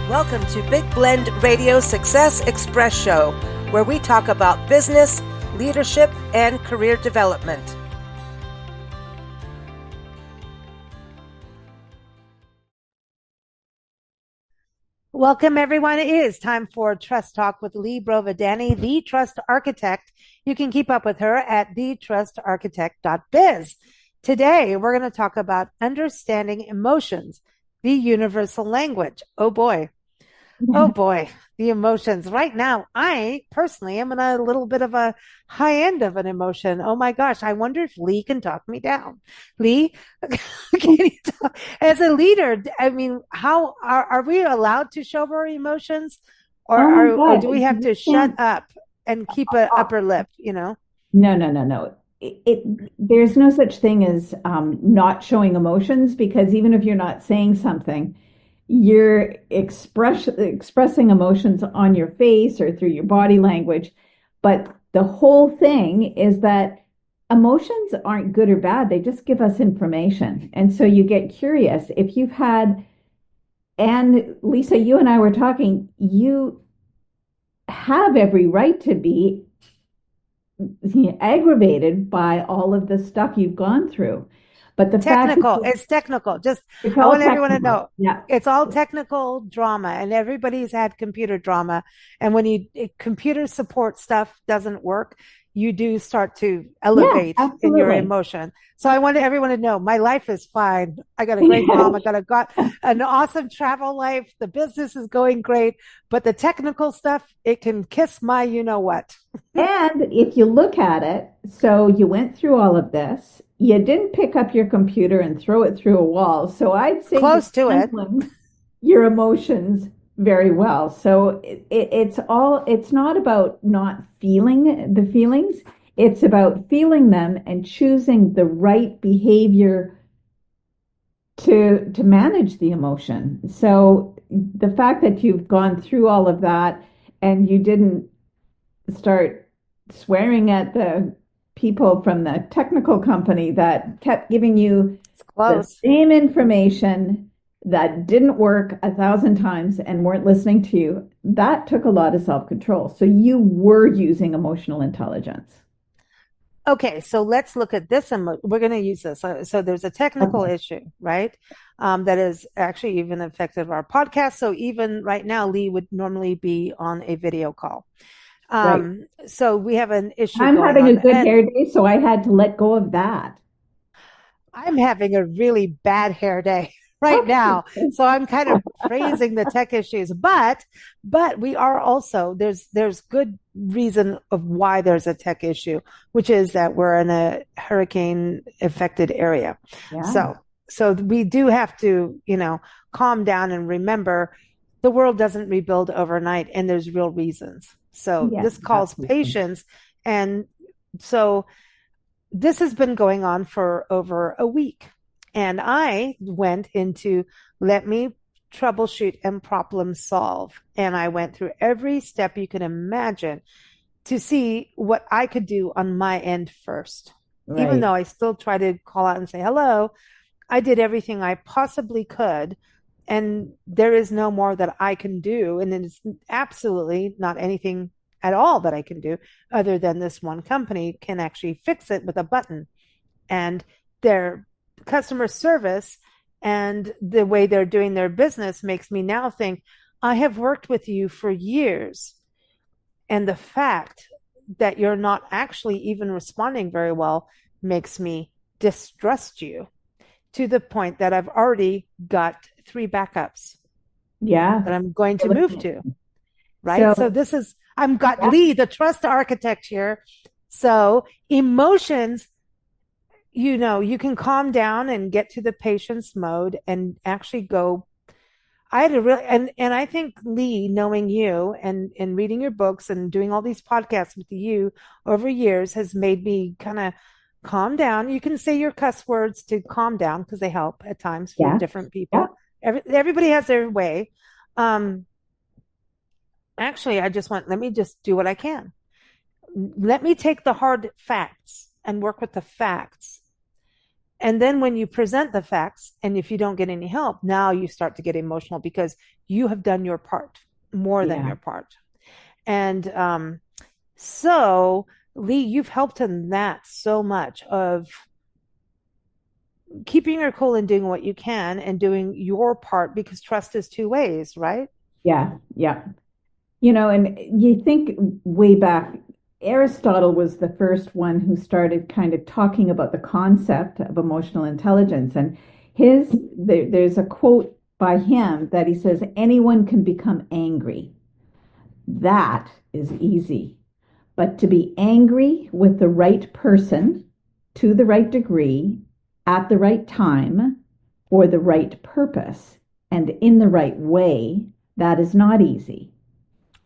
Welcome to Big Blend Radio Success Express Show, where we talk about business, leadership, and career development. Welcome, everyone. It is time for Trust Talk with Lea Brovedani, the Trust Architect. You can keep up with her at thetrustarchitect.biz. Today, we're going to talk about understanding emotions, the universal language. Oh boy, the emotions. Right now, I personally am in a little bit of a high end of an emotion. Oh my gosh, I wonder if Lea can talk me down. Lea, can you talk? As a leader, I mean, how are we allowed to show our emotions, or do we have to shut up and keep an upper lip, you know? No. There's no such thing as not showing emotions, because even if you're not saying something, you're expressing emotions on your face or through your body language. But the whole thing is that emotions aren't good or bad. They just give us information. And so you get curious. If you've had, and Lisa, you and I were talking, you have every right to be aggravated by all of the stuff you've gone through. But the technical, it's technical. Just, I want everyone to know, it's all technical drama, and everybody's had computer drama. And when computer support stuff doesn't work, you do start to elevate in your emotion. So I want everyone to know my life is fine. I got a great mom. I got an awesome travel life. The business is going great, but the technical stuff, it can kiss my, you know what. And if you look at it, so you went through all of this, you didn't pick up your computer and throw it through a wall. So I'd say close to it. Your emotions very well. So it's not about not feeling the feelings. It's about feeling them and choosing the right behavior to manage the emotion. So the fact that you've gone through all of that and you didn't start swearing at the people from the technical company that kept giving you the same information that didn't work 1,000 times and weren't listening to you, that took a lot of self-control. So you were using emotional intelligence. Okay, so let's look at this. We're going to use this. So there's a technical issue, right? That has actually even affected our podcast. So even right now, Lea would normally be on a video call. Right. So we have an issue. I'm having a good hair day, so I had to let go of that. I'm having a really bad hair day right now. So I'm kind of praising the tech issues, but we are also, there's good reason of why there's a tech issue, which is that we're in a hurricane affected area. Yeah. So we do have to, calm down and remember the world doesn't rebuild overnight, and there's real reasons. So this calls patience. And so this has been going on for over a week. And I went into let me troubleshoot and problem solve. And I went through every step you can imagine to see what I could do on my end first. Right. Even though I still try to call out and say hello, I did everything I possibly could. And there is no more that I can do. And it's absolutely not anything at all that I can do other than this one company can actually fix it with a button. And their customer service and the way they're doing their business makes me now think, I have worked with you for years. And the fact that you're not actually even responding very well makes me distrust you to the point that I've already got 3 backups. Yeah. That I'm going to move to. Right. So this is, I've got Lea, the trust architect here. So emotions, you can calm down and get to the patience mode and actually go. I had a really, and I think Lea, knowing you and reading your books and doing all these podcasts with you over years has made me kind of calm down. You can say your cuss words to calm down because they help at times for different people. Yeah. Everybody has their way. Actually, let me just do what I can. Let me take the hard facts and work with the facts. And then when you present the facts, and if you don't get any help, now you start to get emotional because you have done your part more than Yeah. your part. And so, Lee, you've helped in that so much of keeping your cool and doing what you can and doing your part because trust is two ways, right? Yeah. Yeah. And you think way back, Aristotle was the first one who started kind of talking about the concept of emotional intelligence. And there's a quote by him that he says, anyone can become angry. That is easy. But to be angry with the right person to the right degree at the right time for the right purpose and in the right way, that is not easy.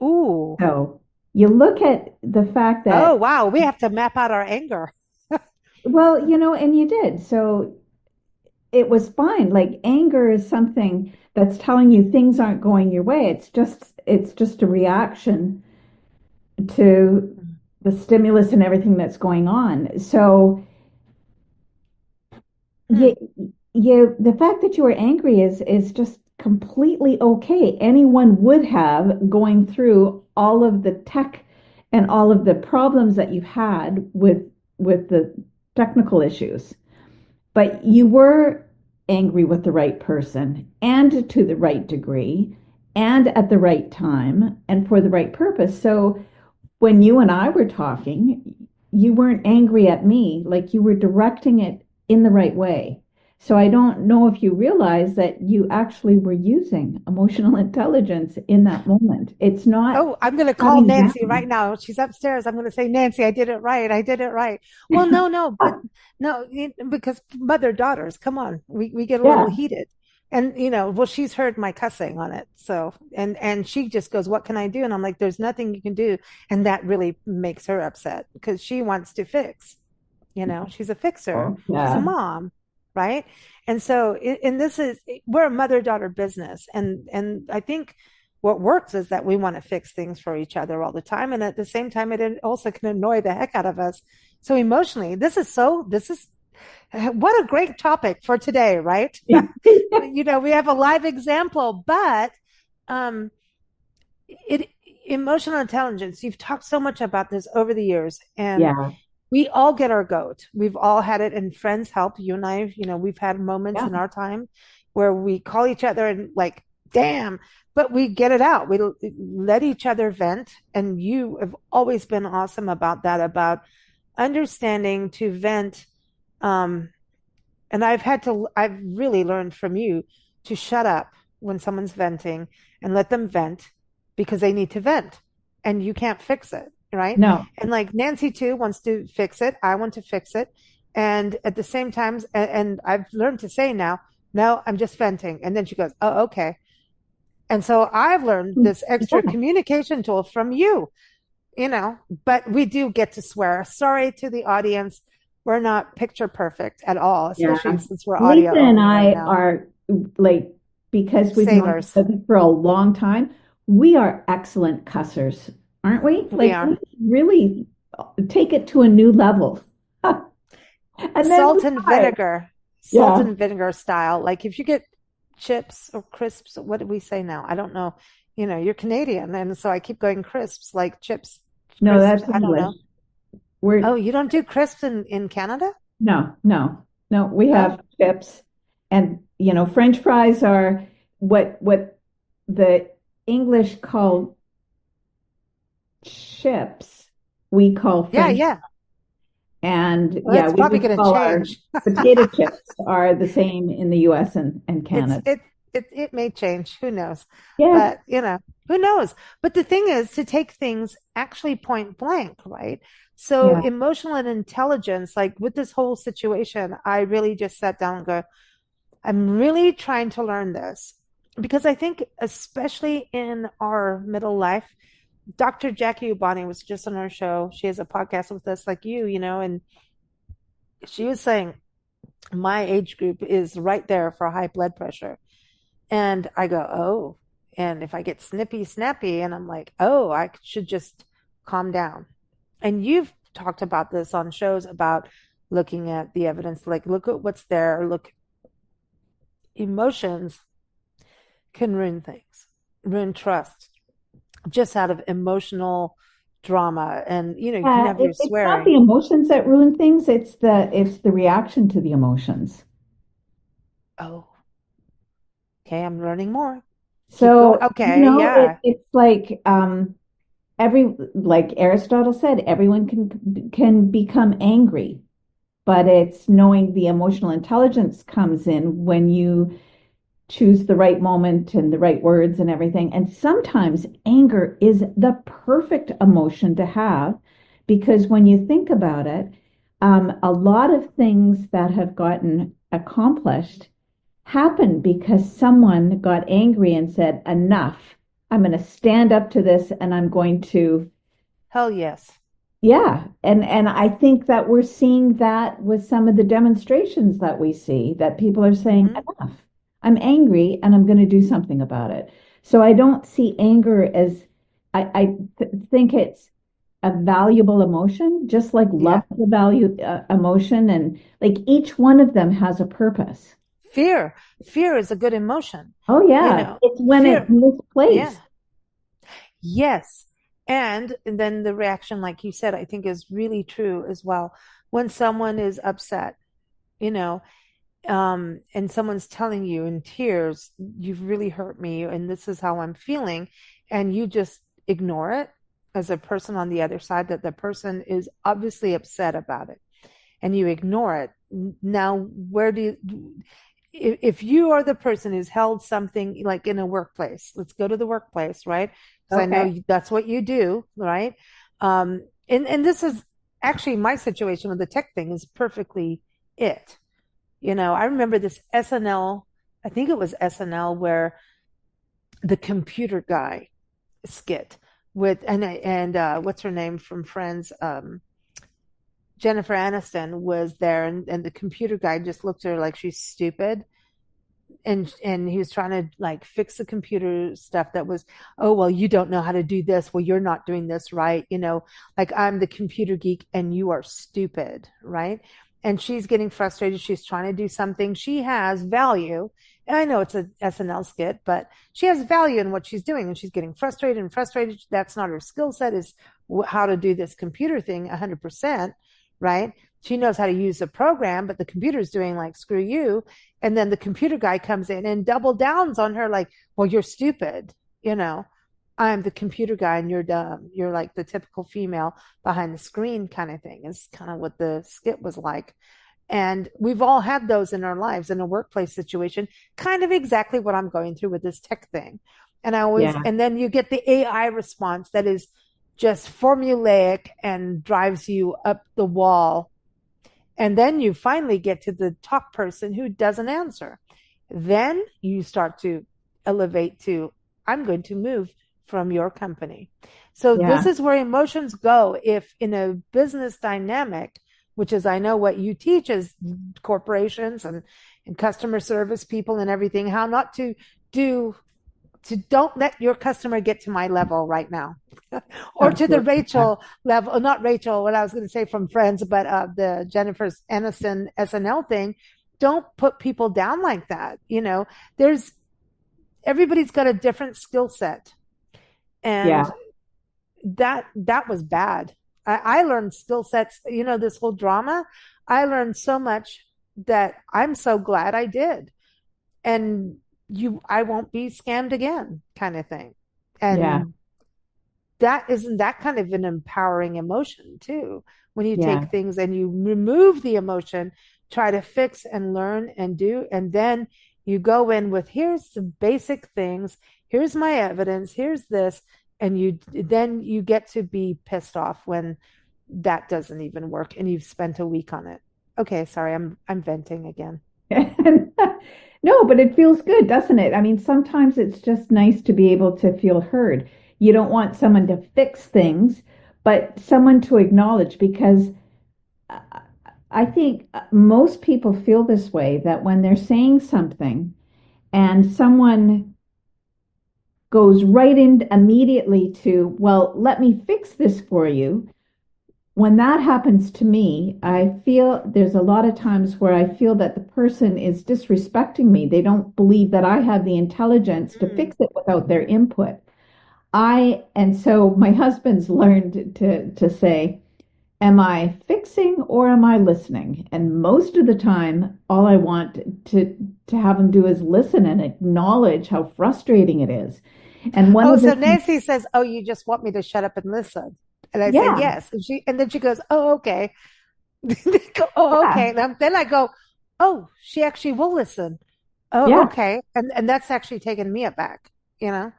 Ooh. So you look at the fact Oh, that, wow. We have to map out our anger. well, and you did. So it was fine. Like anger is something that's telling you things aren't going your way. It's just a reaction to the stimulus and everything that's going on. So Hmm. you, the fact that you were angry is just completely okay. Anyone would have going through all of the tech and all of the problems that you've had with the technical issues. But you were angry with the right person and to the right degree and at the right time and for the right purpose. So when you and I were talking, you weren't angry at me, like you were directing it in the right way. So I don't know if you realize that you actually were using emotional intelligence in that moment. It's not Oh, I'm going to call shutting Nancy right down. now. She's upstairs. I'm going to say, Nancy, I did it right. I did it right. Well, no, no, but no, because mother daughters, come on, we get a little Yeah. heated. And well, she's heard my cussing on it. So, and she just goes, "What can I do?" And I'm like, "There's nothing you can do." And that really makes her upset because she wants to fix. She's a fixer. Oh, She's a yeah. mom, right? And so, and this is we're a mother-daughter business, and I think what works is that we want to fix things for each other all the time, and at the same time, it also can annoy the heck out of us. So emotionally, this is what a great topic for today, right? Yeah. We have a live example, but um, it emotional intelligence. You've talked so much about this over the years, and Yeah. we all get our goat. We've all had it, and friends help. You and I, we've had moments Yeah. in our time where we call each other and like, damn, but we get it out. We let each other vent. And you have always been awesome about that, about understanding to vent. Um, and I've really learned from you to shut up when someone's venting and let them vent because they need to vent and you can't fix it. Right. No. And like Nancy too wants to fix it. I want to fix it. And at the same time, and I've learned to say now, no, I'm just venting. And then she goes, oh, okay. And so I've learned this extra Yeah. communication tool from you, but we do get to swear. Sorry to the audience. We're not picture perfect at all, Yeah. especially since we're Lisa audio and only right I now. are like, because we've known each Sailors. other for a long time, we are excellent cussers, aren't we? We Like, are. we really take it to a new level. And then we Salt and try. vinegar. Salt Yeah. and vinegar style. Like if you get chips or crisps, what do we say now? I don't know. You're Canadian, and so I keep going crisps, like chips, No, crisps. that's I don't English. know. We're Oh, you don't do crisps in Canada? no, no, no. We Oh, have chips, and French fries are what the English call chips. We call yeah, French, yeah. and Well, yeah, it's we probably would going to call our change. potato chips are the same in the U.S. and It's Canada. it may change. Who knows? Yeah, But who knows? But the thing is to take things actually point blank, right? So yeah, emotional and intelligence, like with this whole situation, I really just sat down and go, I'm really trying to learn this because I think, especially in our middle life, Dr. Jackie Ubani was just on our show. She has a podcast with us, like and she was saying my age group is right there for high blood pressure. And I go, oh, and if I get snippy, snappy, and I'm like, oh, I should just calm down. And you've talked about this on shows about looking at the evidence, like look at what's there, look, emotions can ruin things, ruin trust, just out of emotional drama. And you can have your It's not the swearing. emotions that ruin things, it's the reaction to the emotions. Oh, okay, I'm learning more. Keep going. So, Okay, yeah. it's like like Aristotle said, everyone can become angry, but it's knowing the emotional intelligence comes in when you choose the right moment and the right words and everything. And sometimes anger is the perfect emotion to have because when you think about it, a lot of things that have gotten accomplished happen because someone got angry and said, enough. I'm going to stand up to this and I'm going to, Hell yes. yeah. And I think that we're seeing that with some of the demonstrations that we see, that people are saying, Hmm. enough. I'm angry and I'm going to do something about it. So I don't see anger as, think it's a valuable emotion, just like love Yeah. is a value emotion. And like each one of them has a purpose. Fear. Fear is a good emotion. Oh, You yeah. know, It's when it's fear. Yeah. misplaced. Yes. And then the reaction, like you said, I think is really true as well. When someone is upset, you know, and someone's telling you in tears, you've really hurt me, and this is how I'm feeling, and you just ignore it as a person on the other side, that the person is obviously upset about it, and you ignore it. Now, where do you, if you are the person who's held something like in a workplace, let's go to the workplace, right? Because I Okay. know that's what you do, right? And this is actually my situation with the tech thing is perfectly it. I remember this SNL, I think it was SNL, where the computer guy skit with and what's her name from Friends, Jennifer Aniston was there, and the computer guy just looked at her like she's stupid, and he was trying to like fix the computer stuff that was, oh well, you don't know how to do this, well you're not doing this right, like I'm the computer geek and you are stupid, right? And she's getting frustrated, she's trying to do something, she has value, and I know it's a SNL skit, but she has value in what she's doing, and she's getting frustrated and frustrated. That's not her skill set, is how to do this computer thing 100%, right? She knows how to use a program, but the computer's doing like screw you. And then the computer guy comes in and double downs on her like, well, you're stupid, you know. I'm the computer guy and you're dumb. You're like the typical female behind the screen kind of thing, is kind of what the skit was like. And we've all had those in our lives in a workplace situation, kind of exactly what I'm going through with this tech thing. Yeah. And then you get the AI response that is just formulaic and drives you up the wall, and then you finally get to the talk person who doesn't answer. Then you start to elevate to, I'm going to move from your company. So this Yeah. is where emotions go. If in a business dynamic, which is I know what you teach as corporations and customer service people and everything, how not to do, to don't let your customer get to my level right now, or to the Absolutely. Yeah. Rachel level, not Rachel, what I was going to say from Friends, but the Jennifer Aniston SNL thing. Don't put people down like that. There's everybody's got a different skill set, Yeah. and that was bad. I learned skill sets. This whole drama, I learned so much that I'm so glad I did, and I won't be scammed again, kind of thing. Yeah. And that isn't that kind of an empowering emotion too, when you Yeah. take things and you remove the emotion, try to fix and learn and do, and then you go in with, here's the basic things, here's my evidence, here's this, and you get to be pissed off when that doesn't even work and you've spent a week on it. Okay, sorry, I'm venting again. No, but it feels good, doesn't it? I mean, sometimes it's just nice to be able to feel heard. You don't want someone to fix things, but someone to acknowledge because uh, I think most people feel this way that when they're saying something and someone goes right in immediately to, well, let me fix this for you. when that happens to me, I feel there's a lot of times where I feel that the person is disrespecting me. They don't believe that I have the intelligence to Mm. fix it without their input. And so my husband's learned to say, am I fixing or am I listening? And most of the time, all I want to have him do is listen and acknowledge how frustrating it is. And one Oh, of the so things, Nancy says, "Oh, you just want me to shut up and listen." And I say, yeah, "Yes." And then she goes, "Oh, okay." Oh, yeah, okay. Then I go, "Oh, she actually will listen." Oh, yeah, okay. And that's actually taken me aback, you know,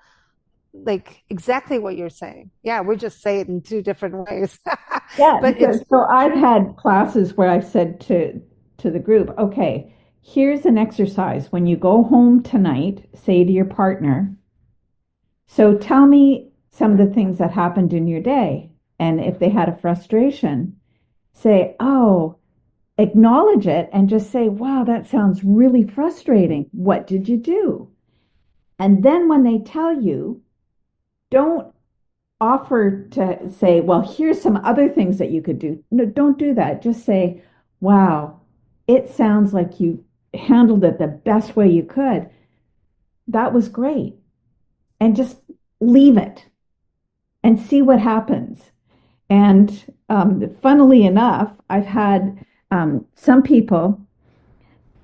like exactly what you're saying. Yeah, we just say it in two different ways, yeah. but So, it's so I've true. had classes where I've said to the group, okay, here's an exercise. When you go home tonight, say to your partner, so tell me some of the things that happened in your day. And if they had a frustration, say, oh, acknowledge it and just say, wow, that sounds really frustrating. What did you do? And then when they tell you, don't offer to say, well, here's some other things that you could do. No, don't do that. Just say, wow, it sounds like you handled it the best way you could. That was great. And just leave it and see what happens. And funnily enough, I've had some people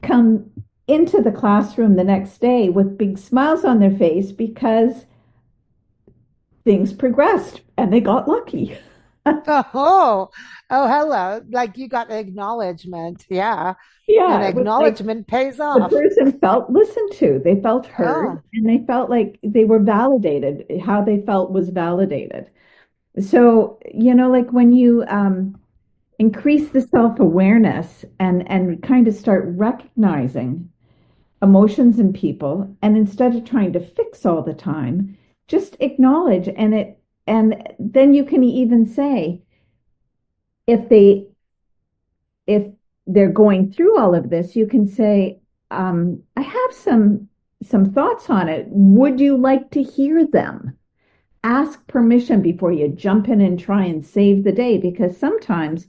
come into the classroom the next day with big smiles on their face because things progressed and they got lucky. Oh, oh, hello. Like you got acknowledgement. Yeah. And Yeah, it was like acknowledgement pays the off. person felt listened to, they felt heard, Oh, and they felt like they were validated. How they felt was validated. So, like when you increase the self-awareness and kind of start recognizing emotions in people, and instead of trying to fix all the time, just acknowledge, and then you can even say if they if they're going through all of this, you can say, I have some thoughts on it. Would you like to hear them? Ask permission before you jump in and try and save the day, because sometimes,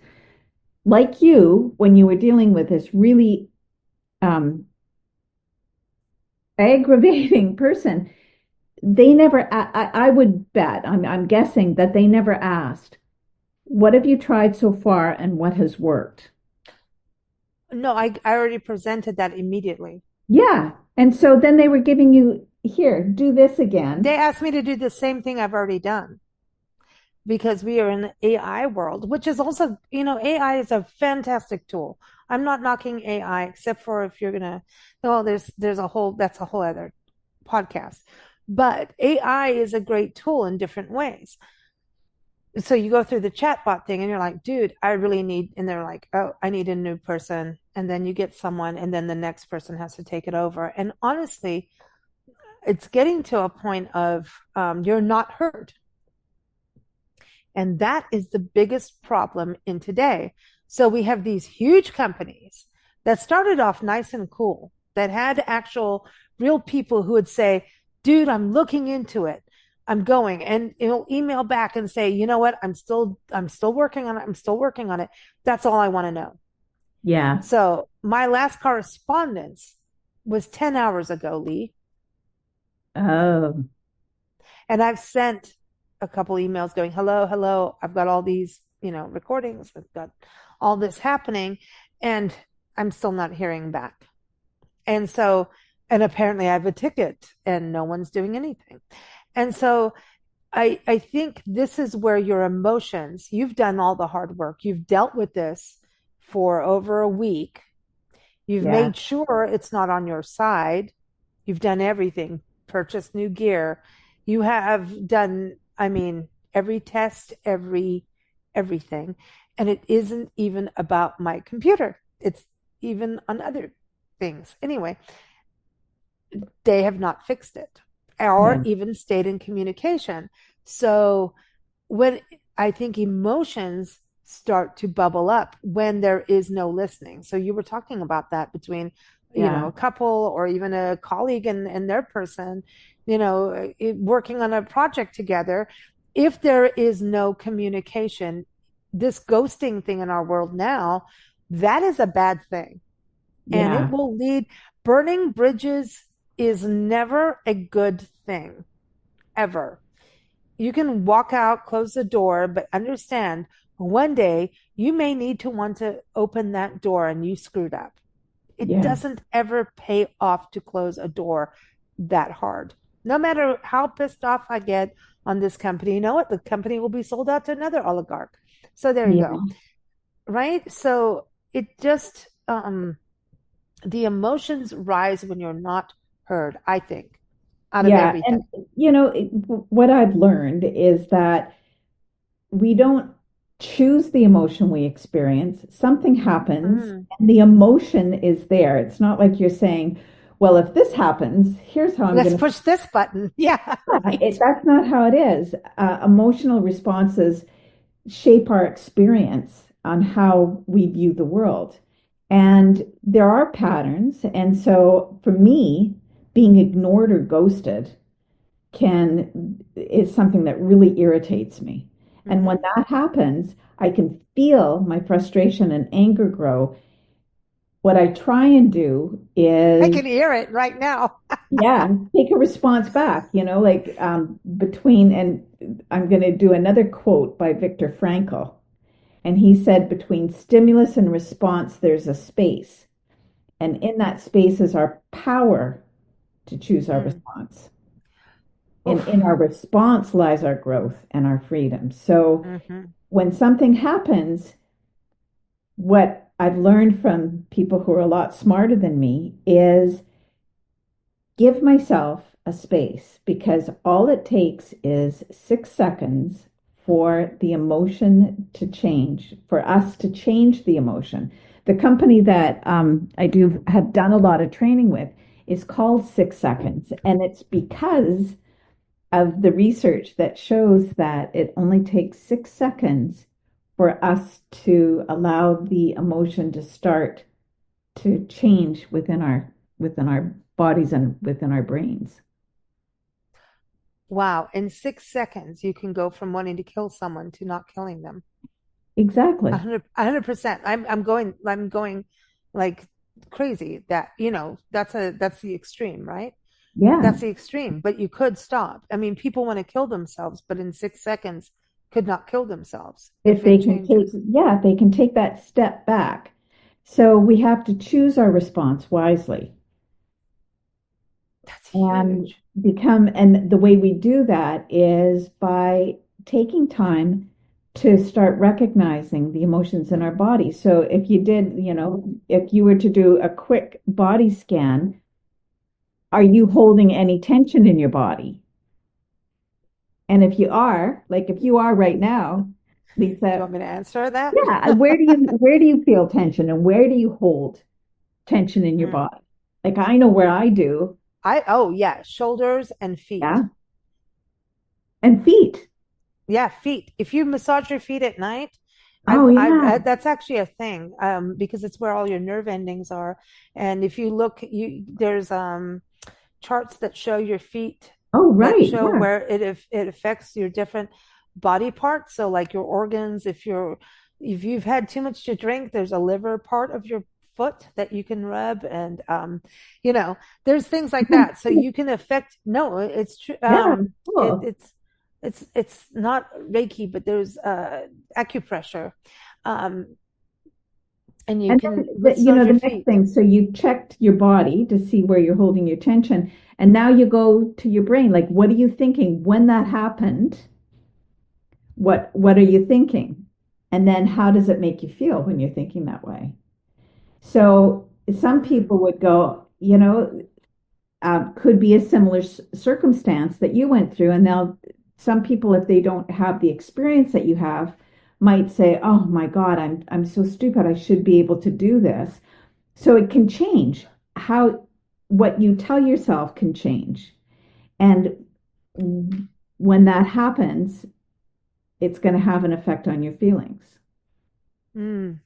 like you, when you were dealing with this really um, aggravating person, they never, I would bet, I'm guessing that they never asked, what have you tried so far and what has worked? no, I already presented that immediately. Yeah. And so then they were giving you, here, do this They again. asked me to do the same thing I've already done because we are in the AI world, which is also, AI is a fantastic tool. I'm not knocking AI except for if you're gonna, well, there's that's a whole other podcast. But AI is a great tool in different ways. So you go through the chatbot thing and you're like, dude, I really need, and they're like, oh, I need a new person. And then you get someone, and then the next person has to take it over. And honestly, it's getting to a point of you're not heard. And that is the biggest problem in today. So we have these huge companies that started off nice and cool, that had actual real people who would say, dude, I'm looking into it. I'm going, and it'll email back and say, you know what? I'm still working on it. I'm still working on it. That's all I want to know. Yeah. So my last correspondence was 10 hours ago, Lee. Oh, And I've sent a couple emails going, hello, hello. I've got all these, recordings. I've got all this happening, and I'm still not hearing back. And so, and apparently I have a ticket and no one's doing anything. And so I think this is where your emotions, you've done all the hard work. You've dealt with this for over a week. You've yeah. made sure it's not on your side. You've done everything, purchased new gear. You have done, I mean, every test, everything. And it isn't even about my computer. It's even on other things. Anyway, they have not fixed it or Yeah. even stayed in communication. So when I think emotions start to bubble up when there is no listening. So you were talking about that between, Yeah. a couple or even a colleague and their person, working on a project together. If there is no communication, this ghosting thing in our world now, that is a bad thing. And it Yeah. will lead, burning bridges is never a good thing, ever. You can walk out, close the door, but understand one day you may need to want to open that door and you screwed up. It Yeah. doesn't ever pay off to close a door that hard. No matter how pissed off I get on this company, you know what? The company will be sold out to another oligarch. So there you go. Yeah. Right? So it just, the emotions rise when you're not heard, I think, out of Yeah. everything. And, what I've learned is that we don't choose the emotion we experience. Something happens Mm. and the emotion is there. It's not like you're saying, well, if this happens, here's how I'm Let's going to. push this button. Yeah, right. That's not how it is. Emotional responses shape our experience on how we view the world. And there are patterns. And so for me, being ignored or ghosted is something that really irritates me. And when Hmm. that happens, I can feel my frustration and anger grow. What I try and do I is, can hear it right now. yeah, take a response back, like between, and I'm going to do another quote by Viktor Frankl. And he said, between stimulus and response, there's a space. And in that space is our power to choose our Mm. response. And in Oof. our response lies our growth and our freedom. So Hmm. when something happens, what I've learned from people who are a lot smarter than me is give myself a space because all it takes is 6 seconds for the emotion to change, for us to change the emotion. The company that I do have done a lot of training with is called 6 seconds, and it's because of the research that shows that it only takes 6 seconds for us to allow the emotion to start to change within our bodies and within our brains. Wow. In 6 seconds, you can go from wanting to kill someone to not killing them. Exactly. 100%. I'm going like crazy that, that's the extreme, right? Yeah. That's the extreme, but you could stop. I mean, people want to kill themselves, but in 6 seconds could not kill themselves If if they it can take, changes. yeah, they can take that step back. So we have to choose our response wisely That's and huge. and the way we do that is by taking time to start recognizing the emotions in our body. So if you did, if you were to do a quick body scan, are you holding any tension in your body? And if you are, like if you are right now, Do you Lisa, want me to answer that? yeah, where do you feel tension and where do you hold tension in your Mm. body? Like I know where I do, Oh yeah, shoulders and feet. yeah, and feet. Yeah, feet. If you massage your feet at night, Oh yeah. that's actually a thing, because it's where all your nerve endings are. And if you look, there's charts that show your feet, Oh that right, show yeah. where it affects your different body parts. So like your organs, if you've had too much to drink, there's a liver part of your foot that you can rub, and you know, there's things like that. So you can affect. No, it's true. Yeah, cool. It's not Reiki, but there's acupressure, um, and you And can then massage your the next feet. thing, so you've checked your body to see where you're holding your tension, and now you go to your brain. Like, what are you thinking when that happened? What are you thinking? And then how does it make you feel when you're thinking that way? So some Mm, people would go, could be a similar circumstance that you went through. And now some people, if they don't have the experience that you have, might say, "Oh my God, I'm so stupid. I should be able to do this." So it can change how what you tell yourself can change. And when that happens, it's going to have an effect on your feelings. mm.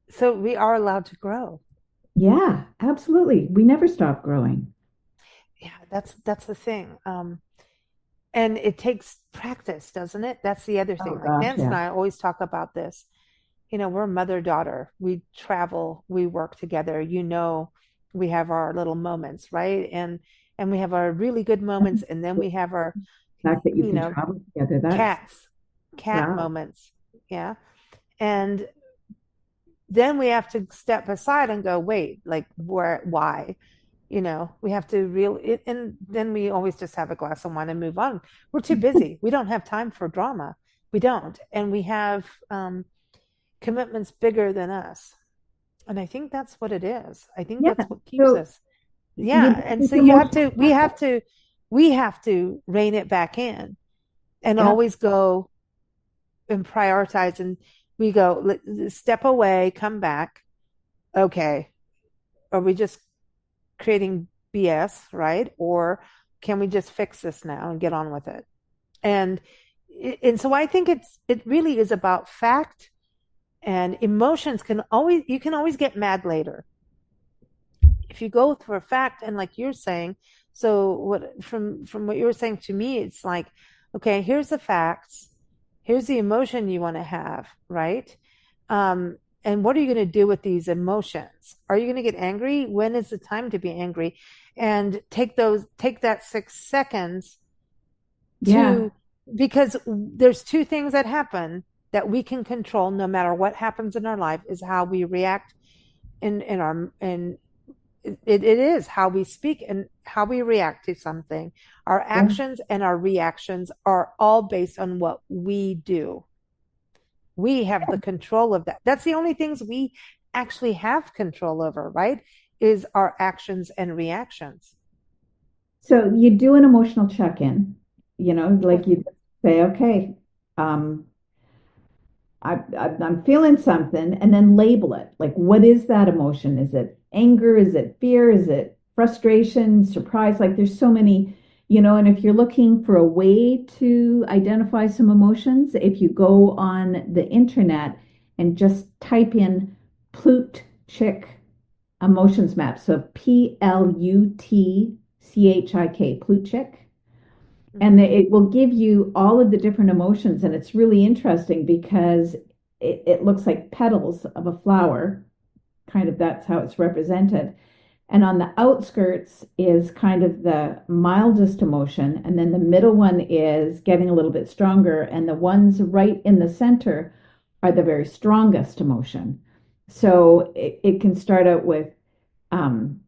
So we are allowed to grow. Yeah, absolutely. We never stop growing. Yeah, that's the thing. And it takes practice, doesn't it? That's the other Oh thing. Like gosh, Nancy and yeah. I always talk about this. We're mother-daughter. We travel, we work together. We have our little moments, right? And we have our really good moments, and then The we have our, fact that you you can know, travel together, that's cats, cat wow. moments. Yeah. And then we have to step aside and go, wait, like why? We have to and then we always just have a glass of wine and move on. We're too busy. We don't have time for drama. We don't. And we have commitments bigger than us. And I think that's what it is. I think Yeah. that's what keeps So us. you Yeah. do And this so emotional we have to rein it back in and yeah. always go and prioritize. And we go, step away, come back. Okay. Are we just creating BS, right? Or can we just fix this now and get on with it? And and so I think it really is about fact, and emotions you can always get mad later if you go through a fact. And like you're saying, so what from what you were saying to me, it's like, okay, here's the facts, here's the emotion you want to have, right? And what are you going to do with these emotions? Are you going to get angry? When is the time to be angry? And take that 6 seconds Yeah. to, because there's two things that happen that we can control no matter what happens in our life, is how we react in our in it is how we speak and how we react to something. Our Yeah. actions and our reactions are all based on what we do. We have the control of that. That's the only things we actually have control over, right? Is our actions and reactions. So you do an emotional check-in, like Mhm. you say, okay, um, I'm feeling something, and then label it. Like, what is that emotion? Is it anger? Is it fear? Is it frustration, surprise? Like, there's so many, and if you're looking for a way to identify some emotions, if you go on the internet and just type in Plutchik emotions map, so Plutchik, Plutchik, and Mhm. it will give you all of the different emotions. And it's really interesting because it looks like petals of a flower, kind of that's how it's represented. And on the outskirts is kind of the mildest emotion. And then the middle one is getting a little bit stronger. And the ones right in the center are the very strongest emotion. So it can start out um,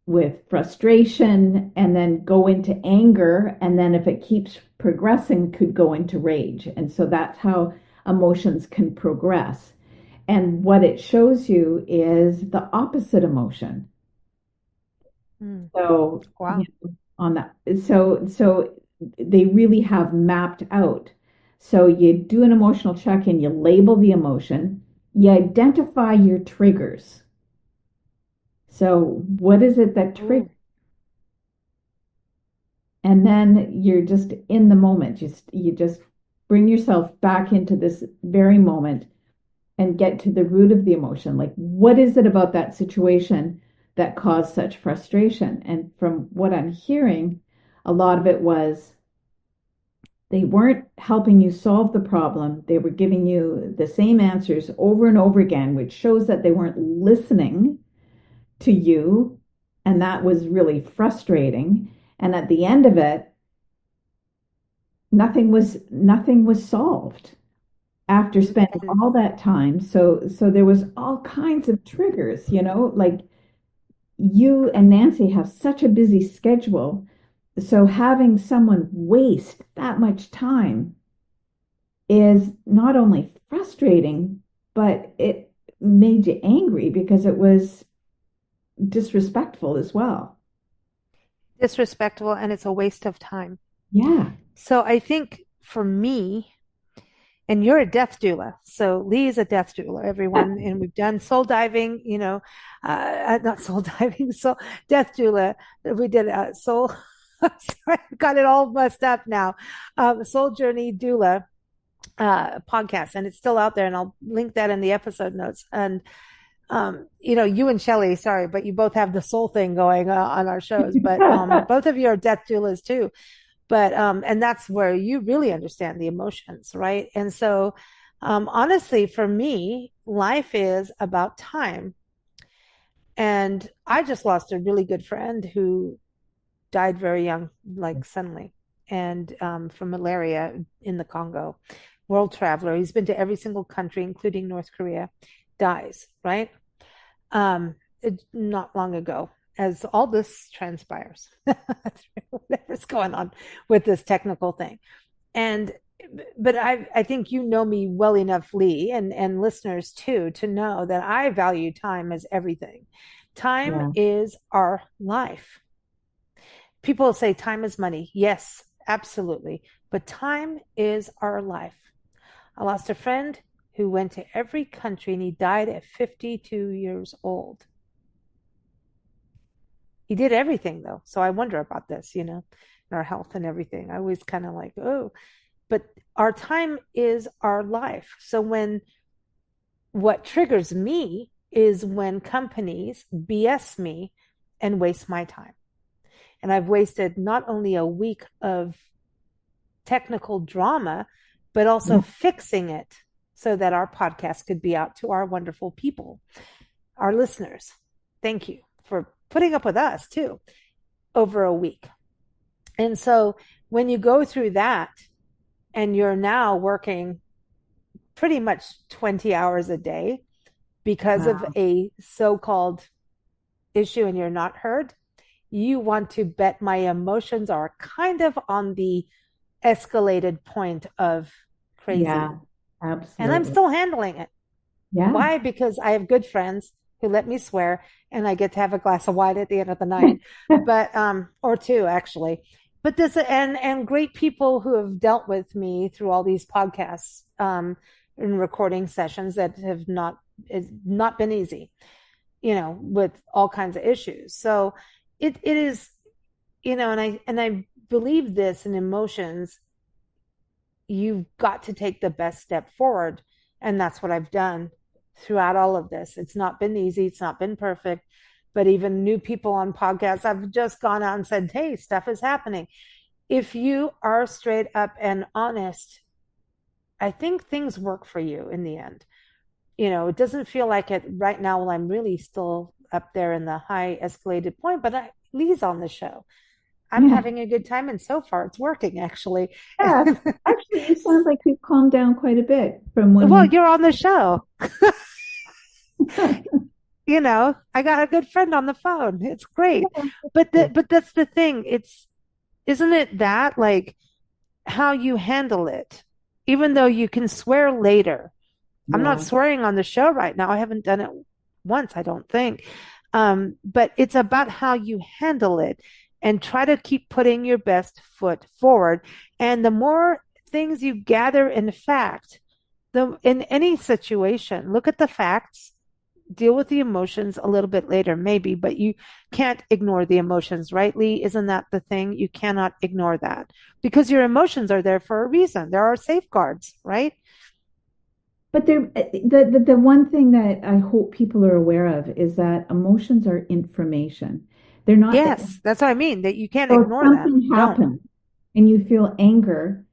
with frustration and then go into anger. And then if it keeps progressing, could go into rage. And so that's how emotions can progress. And what it shows you is the opposite emotion. Mm. So, Wow. on that, so they really have mapped out. So you do an emotional check-in, you label the emotion, you identify your triggers. So what is it that triggers? Ooh. And then you're just in the moment. You just bring yourself back into this very moment and get to the root of the emotion. Like, what is it about that situation that caused such frustration? And from what I'm hearing, a lot of it was they weren't helping you solve the problem. They were giving you the same answers over and over again, which shows that they weren't listening to you. And that was really frustrating. And at the end of it, nothing was solved after spending And all that time. So there was all kinds of triggers, like you and Nancy have such a busy schedule. So having someone waste that much time is not only frustrating, but it made you angry because it was disrespectful as well. disrespectful, and it's a waste of time. Yeah. So I think for me, and you're a death doula. So Lee is a death doula, everyone. And we've done soul diving, not soul diving, so death doula. We did a soul, sorry, I got it all messed up now. Soul Journey Doula podcast, and it's still out there. And I'll link that in the episode notes. And, you and Shelly, sorry, but you both have the soul thing going on our shows. But both of you are death doulas too. But and that's where you really understand the emotions, right? And so honestly, for me, life is about time. And I just lost a really good friend who died very young, like suddenly, and from malaria in the Congo. World traveler. He's been to every single country, including North Korea, dies, right? Not long ago, as all this transpires, whatever's going on with this technical thing. And but I think you know me well enough, Lee, and listeners too, to know that I value time as everything. Time Yeah. is our life. People say time is money. Yes, absolutely. But time is our life. I lost a friend who went to every country and he died at 52 years old. He did everything though. So I wonder about this, our health and everything. I always kind of like, oh, but our time is our life. So what triggers me is when companies BS me and waste my time. And I've wasted not only a week of technical drama, but also Yeah. fixing it so that our podcast could be out to our wonderful people, our listeners. Thank you for putting up with us too over a week. And so when you go through that and you're now working pretty much 20 hours a day because of Wow. a so-called issue and you're not heard, you want to bet my emotions are kind of on the escalated point of crazy. Yeah, And I'm absolutely. still handling it. Yeah. Why? Because I have good friends who let me swear and I get to have a glass of wine at the end of the night. But or two actually. But this and great people who have dealt with me through all these podcasts and recording sessions that have not been easy, with all kinds of issues. So it is, and I believe this in emotions, you've got to take the best step forward. And that's what I've done throughout all of this. It's not been easy, it's not been perfect. But even new people on podcasts, I've just gone out and said, hey, stuff is happening. If you are straight up and honest, I think things work for you in the end. It doesn't feel like it right now. Well, I'm really still up there in the high escalated point, but Lee's on the show. I'm Yeah. having a good time, and so far it's working actually. Yes. Actually, you sound like you've calmed down quite a bit from when Well, we. you're on the show. I got a good friend on the phone. It's great. But that's the thing. Isn't it that like how you handle it? Even though you can swear later. I'm not Yeah. swearing on the show right now. I haven't done it once, I don't think. But it's about how you handle it and try to keep putting your best foot forward. And the more things you gather in fact, in any situation, look at the facts, deal with the emotions a little bit later, maybe, but you can't ignore the emotions, right, Lee? Isn't that the thing? You cannot ignore that because your emotions are there for a reason. There are safeguards, right? But the one thing that I hope people are aware of is that emotions are information. They're not the. Yes, that's what I mean, that you can't So if ignore that. something Don't. happens and you feel anger,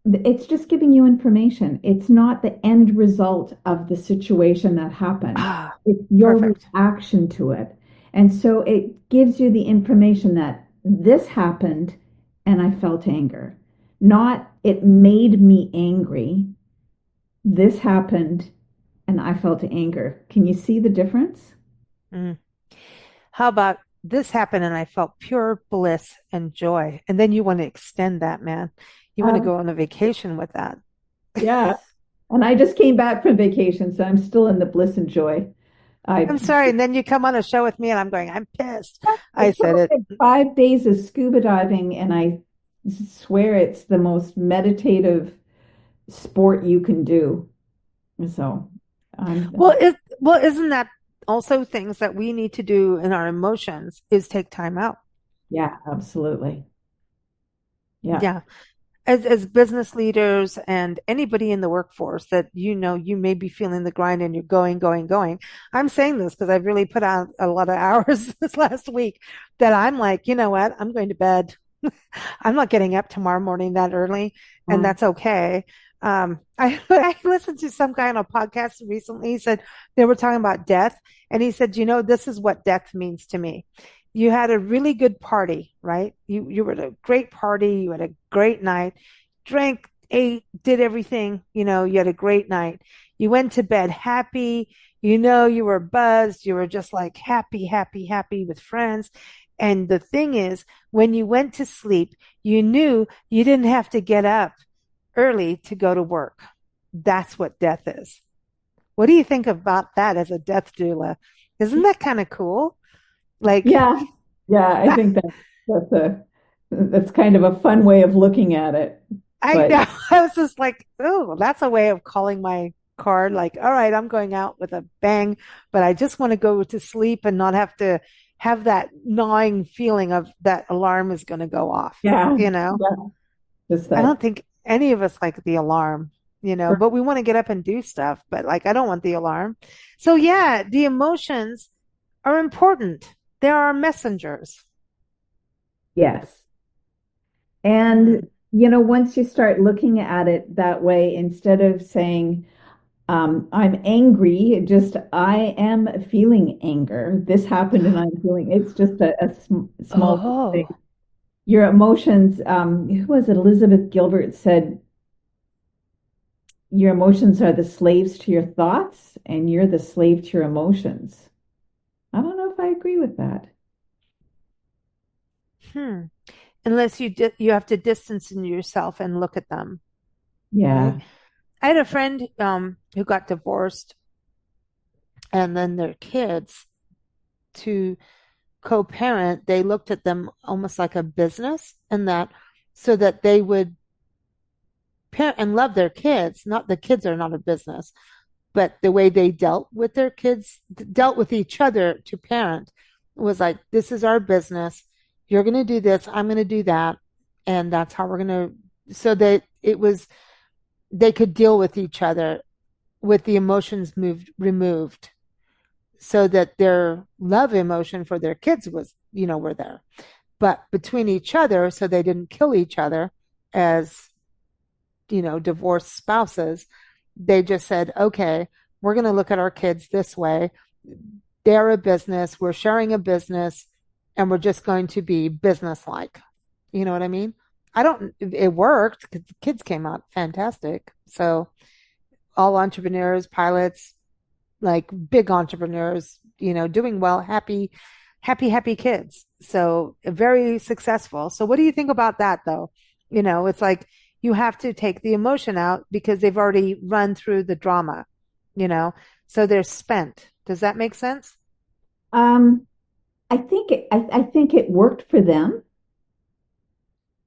it's just giving you information. It's not the end result of the situation that happened. Ah, It's your perfect. reaction to it. And so it gives you the information that this happened and I felt anger. Not it made me angry. This happened and I felt anger. Can you see the difference? Mm. How about this happened and I felt pure bliss and joy? And then you want to extend that, man. You want to Um, go on a vacation with that. yeah. And I just came back from vacation, so I'm still in the bliss and joy. I I'm sorry. And then you come on a show with me and I'm going, I'm pissed. I I said it. did 5 days of scuba diving, and I swear it's the most meditative sport you can do. So Well, I'm, isn't that also things that we need to do in our emotions is take time out? yeah, absolutely. Yeah. Yeah. As business leaders and anybody in the workforce that you may be feeling the grind and you're going, going, going. I'm saying this because I've really put out a lot of hours this last week that I'm like, you know what? I'm going to bed. I'm not getting up tomorrow morning that early, and Mm. that's okay. I listened to some guy on a podcast recently. He said they were talking about death, and he said, this is what death means to me. You had a really good party, right? You were at a great party, you had a great night, drank, ate, did everything, you had a great night. You went to bed happy, you were buzzed, you were just like happy, happy, happy with friends. And the thing is, when you went to sleep, you knew you didn't have to get up early to go to work. That's what death is. What do you think about that as a death doula? Isn't that kind of cool? Like, Yeah, yeah, I think that's kind of a fun way of looking at it. I But know. I was just like, oh, that's a way of calling my card. Like, all right, I'm going out with a bang, but I just want to go to sleep and not have to have that gnawing feeling of that alarm is going to go off. yeah, You know, yeah, just I don't that. think any of us like the alarm, but we want to get up and do stuff. But like, I don't want the alarm. So yeah, the emotions are important. They are messengers. Yes. Hmm. And, once you start looking at it that way, instead of saying, I'm angry, just I am feeling anger. This happened and I'm feeling it's just a small thing. Oh, Your emotions, who was it? Elizabeth Gilbert said, your emotions are the slaves to your thoughts, and you're the slave to your emotions. I don't know if I agree with that. hmm. Unless you have to distance yourself and look at them, right? Yeah. I had a friend who got divorced, and then their kids to co-parent, they looked at them almost like a business, and that so that they would parent and love their kids. Not the kids are not a business, but the way they dealt with their kids, dealt with each other to parent was like, this is our business. You're going to do this. I'm going to do that. And that's how we're going to, so that it was, they could deal with each other with the emotions removed so that their love emotion for their kids was, were there. But between each other, so they didn't kill each other as, divorced spouses, they just said, okay, we're going to look at our kids this way. They're a business, we're sharing a business, and we're just going to be business-like. You know what I mean? I don't, it worked because the kids came out fantastic. So all entrepreneurs, pilots, like big entrepreneurs, doing well, happy, happy, happy kids. So very successful. So what do you think about that though? It's like you have to take the emotion out because they've already run through the drama, you know, so they're spent. Does that make sense? Um, I think it worked for them.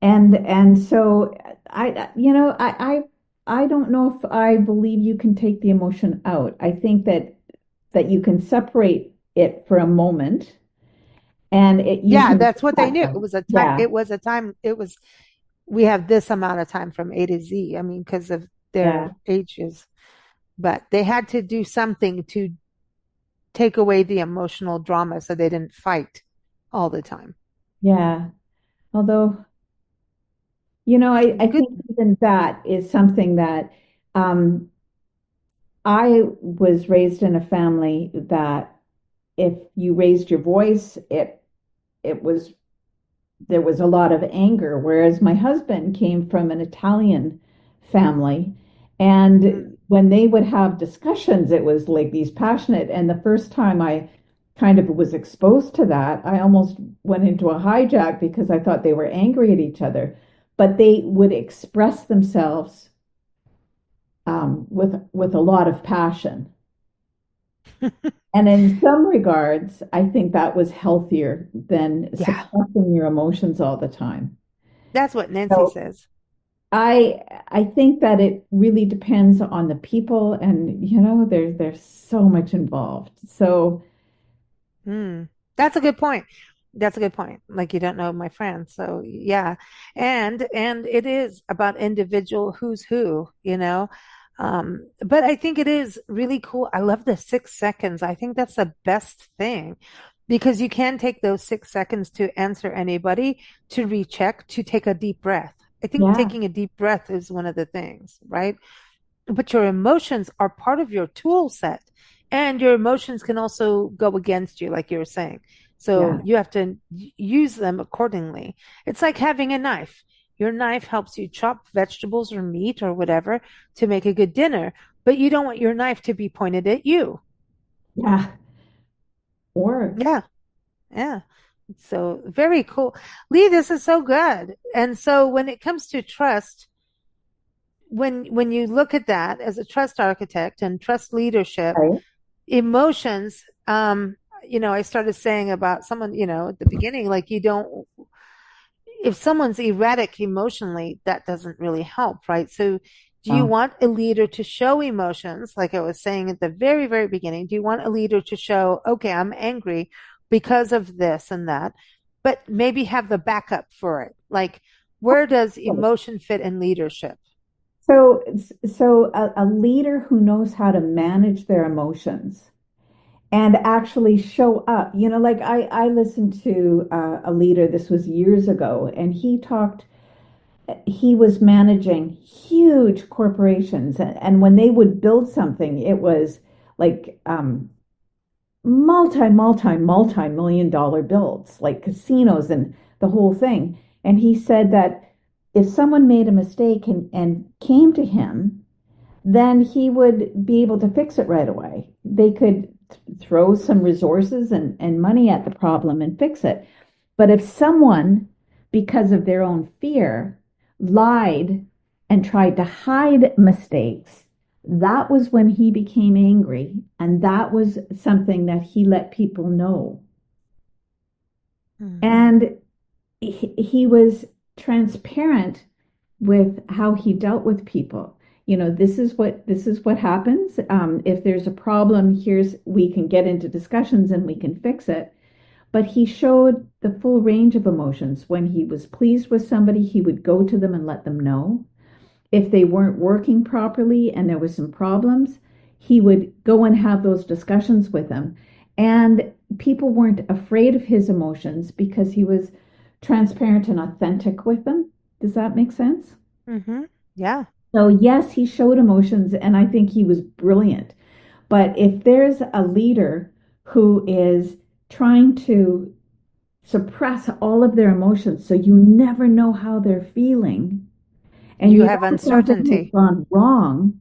And so I don't know if I believe you can take the emotion out. I think that you can separate it for a moment and you Yeah, can that's what they knew. It was a time, yeah, we have this amount of time from A to Z. I mean, because of yeah, their ages, but they had to do something to take away the emotional drama so they didn't fight all the time. yeah. Although, I Good. think even that is something that um I was raised in a family that if you raised your voice, it was there was a lot of anger, whereas my husband came from an Italian family. Mm. And when they would have discussions, it was like these passionate. And the first time I kind of was exposed to that, I almost went into a hijack because I thought they were angry at each other. But they would express themselves with a lot of passion. And in some regards, I think that was healthier than Yeah, suppressing your emotions all the time. that's what Nancy So says. I think that it really depends on the people and there's so much involved. So Mm. That's a good point. That's a good point. Like you don't know my friend. So yeah. And it is about individual who's who. But I think it is really cool. I love the 6 seconds. I think that's the best thing because you can take those 6 seconds to answer anybody, to recheck, to take a deep breath. I think Yeah, taking a deep breath is one of the things, right? But your emotions are part of your tool set, and your emotions can also go against you, like you were saying. So yeah, you have to use them accordingly. It's like having a knife. Your knife helps you chop vegetables or meat or whatever to make a good dinner, but you don't want your knife to be pointed at you. yeah. Or Yeah, yeah. So very cool. Lee, this is so good. And so when it comes to trust, when you look at that as a trust architect and trust leadership, right. emotions, I started saying about someone, at the beginning, like you don't, if someone's erratic emotionally, that doesn't really help, right? So do you Oh. want a leader to show emotions, like I was saying at the very, very beginning? Do you want a leader to show, okay, I'm angry because of this and that, but maybe have the backup for it? Like, where does emotion fit in leadership? So, so a leader who knows how to manage their emotions and actually show up. Like I listened to a leader, this was years ago, and he was managing huge corporations. And when they would build something, it was like multi million dollar builds, like casinos and the whole thing. And he said that if someone made a mistake and came to him, then he would be able to fix it right away. They could throw some resources and money at the problem and fix it. But if someone, because of their own fear, lied and tried to hide mistakes, that was when he became angry. And that was something that he let people know. Hmm. And he was transparent with how he dealt with people. This is what happens. If there's a problem, here's we can get into discussions and we can fix it. But he showed the full range of emotions. When he was pleased with somebody, he would go to them and let them know. If they weren't working properly and there was some problems, he would go and have those discussions with them. And people weren't afraid of his emotions because he was transparent and authentic with them. Does that make sense? Mm-hmm. Yeah. So, yes, he showed emotions, and I think he was brilliant. But if there's a leader who is trying to suppress all of their emotions so you never know how they're feeling, and You you have know something has uncertainty. gone wrong,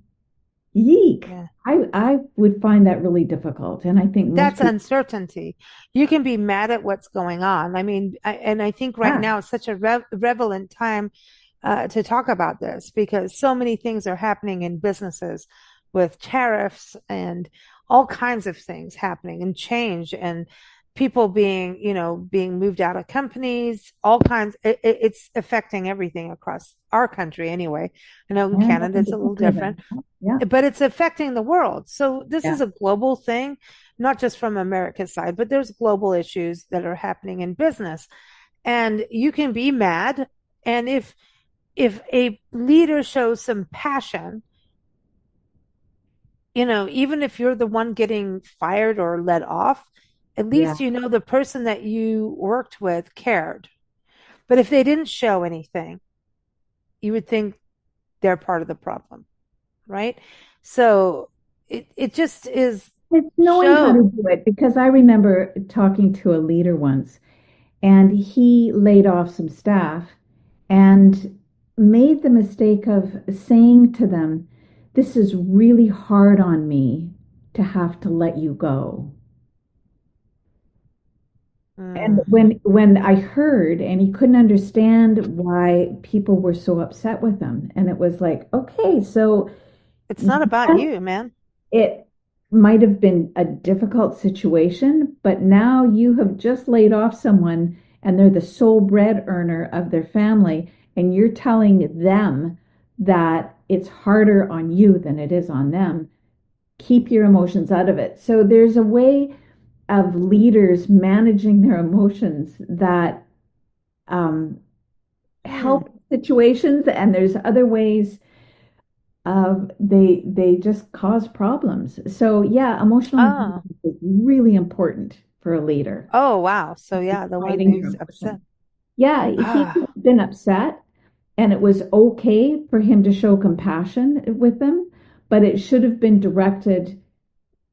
yeek. Yeah. I would find that really difficult. And I think most That's people, uncertainty. You can be mad at what's going on. I mean, and I think right yeah, now is such a relevant time to talk about this because so many things are happening in businesses with tariffs and all kinds of things happening and change and people being, being moved out of companies, all kinds. It's affecting everything across our country anyway. I know in and Canada nothing it's to a little complain different, about. Yeah, but it's affecting the world. So this yeah, is a global thing, not just from America's side, but there's global issues that are happening in business. And you can be mad. And if a leader shows some passion, even if you're the one getting fired or let off, at yeah. least you know the person that you worked with cared. But if they didn't show anything, you would think they're part of the problem, right? So it just is It's knowing how to show. do it because I remember talking to a leader once and he laid off some staff and made the mistake of saying to them, "This is really hard on me to have to let you go." And Mm, when I heard, and he couldn't understand why people were so upset with him, and it was like, okay, so it's not about yes, you, man. it might have been a difficult situation, but now you have just laid off someone and they're the sole bread earner of their family, and you're telling them that it's harder on you than it is on them. Keep your emotions out of it. So there's a way of leaders managing their emotions that Hmm. help situations, and there's other ways of they just cause problems. So yeah, emotional Oh, intelligence is really important. for a leader. Oh, wow. So yeah, the one Hiding your who's upset. emotion. Yeah, he could Ah, have been upset, and it was okay for him to show compassion with them, but it should have been directed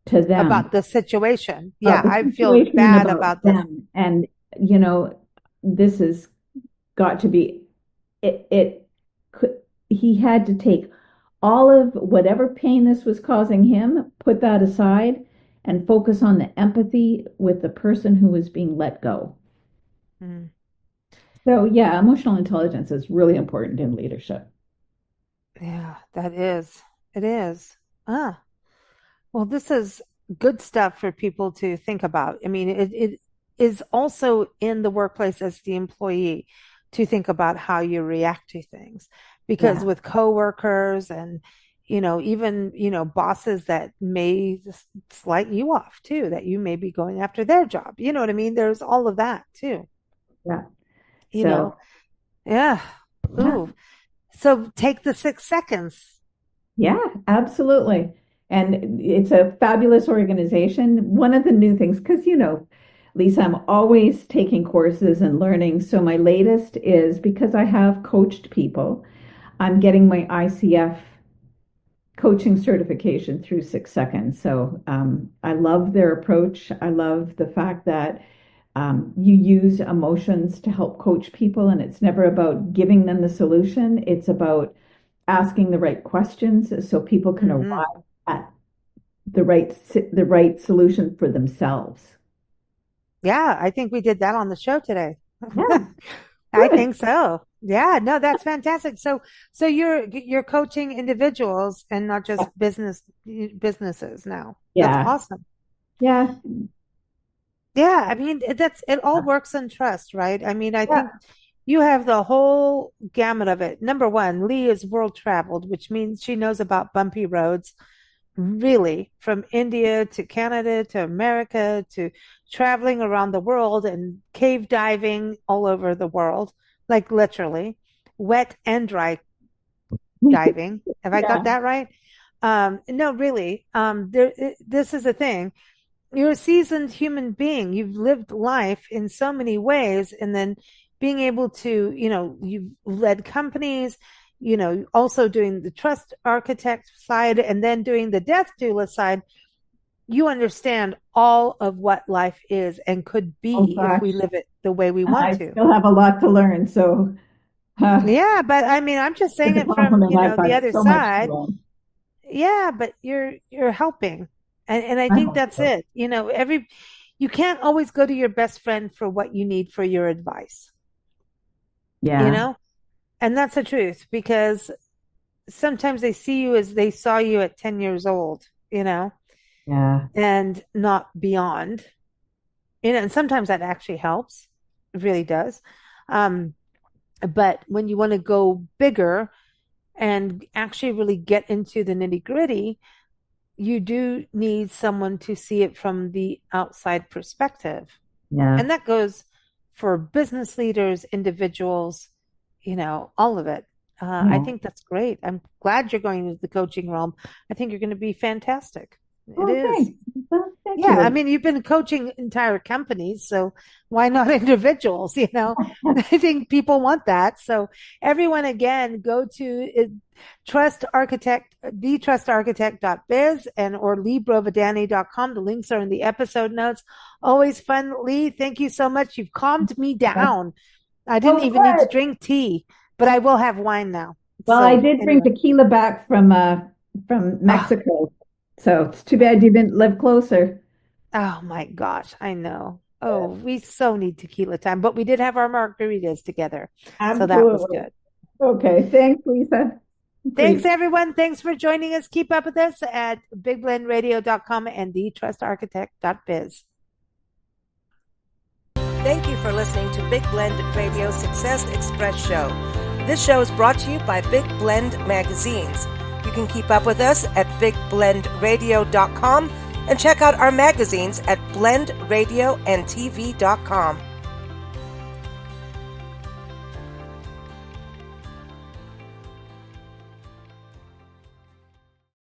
to them, about the situation. Yeah, about the I feel situation and bad about about this. them. And, this has got to be it could he had to take all of whatever pain this was causing him, put that aside, and focus on the empathy with the person who was being let go. Mm, So, yeah, emotional intelligence is really important in leadership. yeah, that is. It is. Ah. Well, this is good stuff for people to think about. I mean, it is also in the workplace as the employee to think about how you react to things. Because Yeah, with coworkers and, even, bosses that may slight you off too, that you may be going after their job. You know what I mean? There's all of that too, yeah. you know? So, Yeah. yeah, Ooh. So take the 6 seconds. yeah, absolutely. And it's a fabulous organization. One of the new things, because Lisa, I'm always taking courses and learning. So my latest is because I have coached people, I'm getting my ICF coaching certification through 6 seconds. So I love their approach. I love the fact that you use emotions to help coach people, and it's never about giving them the solution. It's about asking the right questions so people can Hmm. arrive at the right solution for themselves. Yeah, I think we did that on the show today. Yeah, I good. think so. Yeah, no, that's fantastic. So you're coaching individuals and not just businesses now. That's Yeah, awesome. yeah, Yeah, I mean that's it all works on trust, right? I mean, I think yeah. you have the whole gamut of it. Number one, Lee is world traveled, which means she knows about bumpy roads, really, from India to Canada to America to traveling around the world and cave diving all over the world, like literally, wet and dry diving. Have I got Yeah, that right? No, really. This is a thing. You're a seasoned human being. You've lived life in so many ways, and then being able to, you've led companies, also doing the trust architect side and then doing the death doula side. You understand all of what life is and could oh be if we gosh, live it the way we want I to. still have a lot to learn. So, Yeah, but I mean, I'm just as saying a it from, compliment, I've the got other so much to side. learn. Yeah, but you're helping. And I I think hope that's so. it. You can't always go to your best friend for what you need for your advice, you Yeah, know? And that's the truth because sometimes they see you as they saw you at 10 years old, yeah, and not beyond. And sometimes that actually helps. It really does. Um, but when you want to go bigger and actually really get into the nitty gritty, you do need someone to see it from the outside perspective. yeah. And that goes for business leaders, individuals, all of it. I Yeah. think that's great. I'm glad you're going into the coaching realm. I think you're going to be fantastic. It Oh, is. thanks. Well, thank Yeah, I you. mean, you've been coaching entire companies, so why not individuals? I think people want that. So everyone, again, go to Trust Architect, thetrustarchitect.biz and or leebrovedani.com. The links are in the episode notes. Always fun, Lee. Thank you so much. You've calmed me down. I didn't Oh, even need to good. drink tea, but I will have wine now. Well, I So did bring anyway, tequila back from oh, Mexico, so it's too bad you didn't live closer. oh my gosh, I know. Oh, we so need tequila time, but we did have our margaritas together. So that was Absolutely. good. Okay. Thanks, Lisa. Thanks, Great. everyone. Thanks for joining us. Keep up with us at bigblendradio.com and thetrustarchitect.biz. Thank you for listening to Big Blend Radio Success Express Show. This show is brought to you by Big Blend Magazines. You can keep up with us at bigblendradio.com and check out our magazines at blendradioandtv.com.